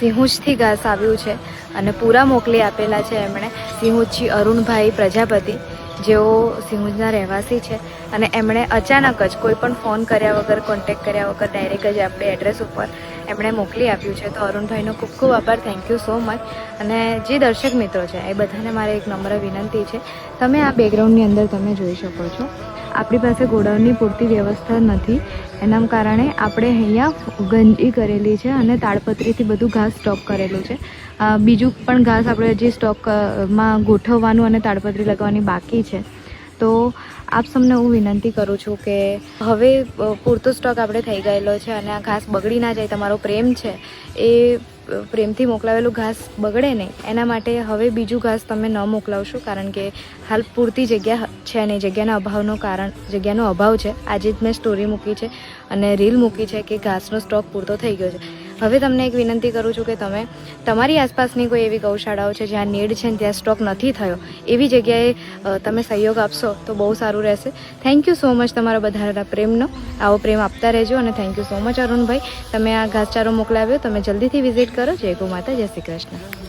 સિંહુજથી ઘાસ આવ્યું છે અને પૂરા મોકલી આપેલા છે એમણે સિંહુજથી અરુણભાઈ પ્રજાપતિ, જેઓ સિંહુજના રહેવાસી છે અને એમણે અચાનક જ કોઈ પણ ફોન કર્યા વગર, કોન્ટેક્ટ કર્યા વગર ડાયરેક્ટ જ આપણે એડ્રેસ ઉપર એમણે મોકલી આપ્યું છે. તો અરુણભાઈનો ખૂબ ખૂબ આભાર, થેન્ક યુ સો મચ. અને જે દર્શક મિત્રો છે એ બધાને મારે એક નમ્ર વિનંતી છે, તમે આ બેકગ્રાઉન્ડની અંદર તમે જોઈ શકો છો આપણી પાસે ગોડાઉનની પૂરતી વ્યવસ્થા નથી. એના કારણે આપણે અહીંયા ગંજી કરેલી છે અને તાડપત્રીથી બધું ઘાસ સ્ટોક કરેલું છે. બીજું પણ ઘાસ આપણે હજી સ્ટોકમાં ગોઠવવાનું અને તાડપત્રી લગાવવાની બાકી છે. તો આપ સૌને હું વિનંતી કરું છું કે હવે પૂરતો સ્ટોક આપણે થઈ ગયેલો છે અને આ ઘાસ બગડી ના જાય. તમારો પ્રેમ છે એ પ્રેમથી મોકલાવેલું ઘાસ બગડે નહીં, એના માટે હવે બીજું ઘાસ તમે ન મોકલાવશો, કારણ કે હાલ પૂરતી જગ્યા છે નહીં. જગ્યાનો અભાવ છે. આજે જ મેં સ્ટોરી મૂકી છે અને રીલ મૂકી છે કે ઘાસનો સ્ટોક પૂરતો થઈ ગયો છે. હવે તમને એક વિનંતી કરું છું કે તમે તમારી આસપાસની કોઈ એવી ગૌશાળાઓ છે જ્યાં નીડ છે ને ત્યાં સ્ટોક નથી થયો, એવી જગ્યાએ તમે સહયોગ આપશો તો બહુ સારું રહેશે. થેન્ક યુ સો મચ તમારા બધાના પ્રેમનો. આવો પ્રેમ આપતા રહેજો અને thank you so much Arunbhai, તમે આ ઘાસચારો મોકલાવ્યો. તમે જલ્દીથી વિઝિટ કરો. જય ગૌ માતા, જય શ્રી કૃષ્ણ.